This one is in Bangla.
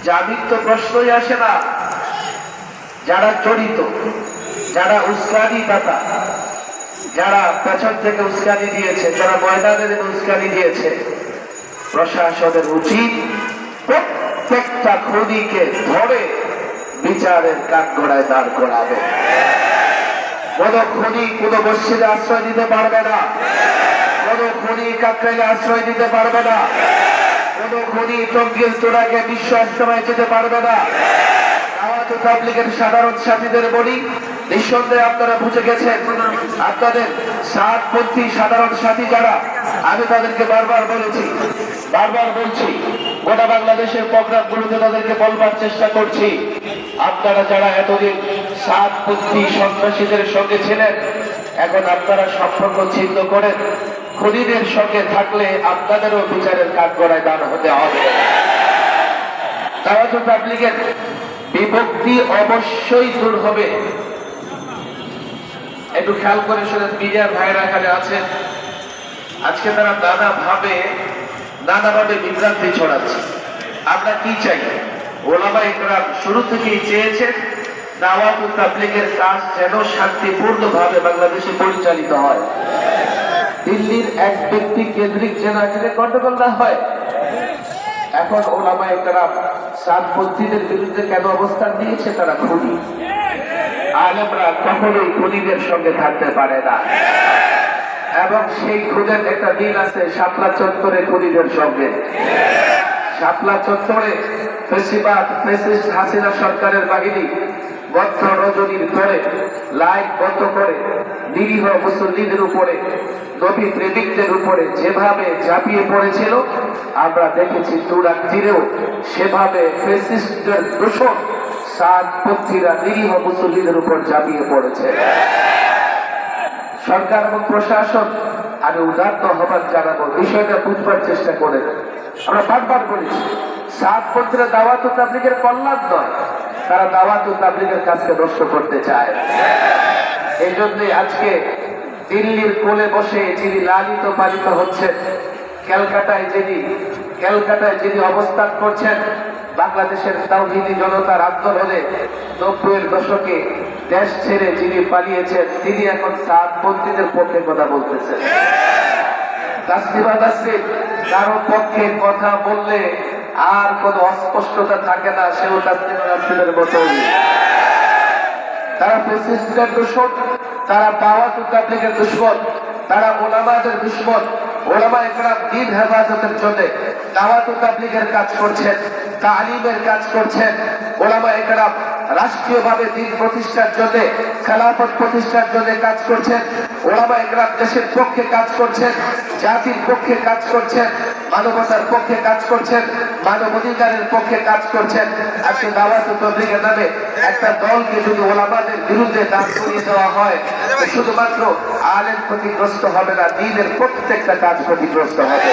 জামিন তো প্রশ্নই আসে না। যারা জড়িত, যারা উস্কানি দাতা, যারা পেছন থেকে উস্কানি দিয়েছে, যারা ময়দানে উস্কানি দিয়েছে, প্রশাসনের উচিত প্রত্যেকটা খুনিকে ধরে বিচারের কাঠগড়ায় দাঁড় করাবে। কোন খুনি কোন মসজিদে আশ্রয় দিতে পারবে না, কোন খুনি কাকরাইলে আশ্রয় দিতে পারবে না, কোন খুনি টঙ্গীর চূড়াকে বিশ্ব ইজতেমায় যেতে পারবে না। দাওয়াত তাবলীগের সাধারণ সাথীদের বলি, নিঃসন্দেহে আপনারা বুঝে গেছেন, আপনাদের সাতপন্থী সাধারণ সাথী যারা, আমি তাদেরকে বারবার বলছি, গোটা বাংলাদেশের প্রোগ্রামগুলোতে তাদেরকে বলবার চেষ্টা করছি, আপনারা যারা এতদিন সাতপন্থী সন্ত্রাসীদের সঙ্গে ছিলেন, এখন আপনারা সম্পর্ক ছিন্ন করেন, খুনিদের সঙ্গে থাকলে আপনাদেরও বিচারের কাঠগড়ায় দাঁড় হতে হবে। দাওয়াত তাবলীগের বিভক্তি অবশ্যই দূর হবে। একটু খেয়াল করে শুনেন, মিডিয়ার ভাইরা এখানে আছেন, আজকে তারা নানাভাবে বিভ্রান্তি ছড়াচ্ছে। আমরা কি চাই? ওলামা ইকরাম শুরু থেকেই চেয়েছেন দাওয়াত তাবলীগের কাজ যেন শান্তিপূর্ণভাবে বাংলাদেশে পরিচালিত হয়। দিল্লির এক ব্যক্তি কেন্দ্রিক যেন এখানে গন্ডগোল না হয়। এখন ওলামা ইকরাম সাতপন্থীদের বিরুদ্ধে কেন অবস্থান নিয়েছে? তারা খুনি। আলেমরা কখনোই খুনিদের সঙ্গে থাকতে পারে না, এবং সেই খুনের একটা দিন আছে শাপলা চত্বরে খুনিদের সঙ্গে। শাপলা চত্বরে ফ্যাসিস্ট হাসিনা সরকারের বাহিনী মধ্য রজনীর পরে লাইট বন্ধ করে নিরীহ মুসল্লিদের উপরে, নবী প্রেমিকদের উপরে যেভাবে ঝাঁপিয়ে পড়েছিল, আমরা দেখেছি তুরাগতীরেও সেভাবে ফ্যাসিস্টদের দোষক সাতপন্থীরা নিরীহ মুসল্লিদের উপর ঝাঁপিয়ে পড়েছে। সরকার এবং প্রশাসন, আমি উদাত্ত আহ্বান জানাবো, বিষয়টা বুঝবার চেষ্টা করে। আমরা বারবার বলেছি, সাতপন্থীরা দাওয়াত তাবলীগের কল্যাণ নয়, তারা দাওয়াত তাবলীগের কাজকে নষ্ট করতে চায়। এই জন্যই আজকে দিল্লির কোলে বসে যিনি লালিত পালিত হচ্ছেন, ক্যালকাটায় যিনি অবস্থান করছেন, বাংলাদেশের তাওহীদি জনতার আন্দোলনে 90-এর দশকে দেশ ছেড়ে যিনি পালিয়েছেন, তিনি এখন সাতপন্থীদের পক্ষে কথা বলতেছেন। তাসলিমা নাসরিন কারো পক্ষে কথা বললে আর কোন অস্পষ্টতা থাকে না, সেও তাসলিমা নাসরিনের মতোই। তারা ফ্যাসিস্টদের দুশমন, তারা দাওয়াত তাবলীগের দুশমন, তারা ওলামাদের দুশমন। ওলামা ইকরাম দ্বীন হেফাজতের জন্য দাওয়াত তাবলীগের কাজ করছেন, তালিমের কাজ করছেন। ওলামা ইকরাম রাষ্ট্রীয়ভাবে দ্বীন প্রতিষ্ঠার জন্য, খেলাফত প্রতিষ্ঠার জন্য কাজ করছেন। ওলামা ইকরাম দেশের পক্ষে কাজ করছেন, জাতির পক্ষে কাজ করছেন, মানবতার পক্ষে কাজ করছেন, মানবাধিকারের পক্ষে কাজ করছেন। আজকে দাওয়াত তাবলীগের নামে একটা দলকে যদি ওলামাদের বিরুদ্ধে দাঁড় করিয়ে দেওয়া হয়, শুধুমাত্র আলেম ক্ষতিগ্রস্ত হবে না, দ্বীনের প্রত্যেকটা কাজ ক্ষতিগ্রস্ত হবে।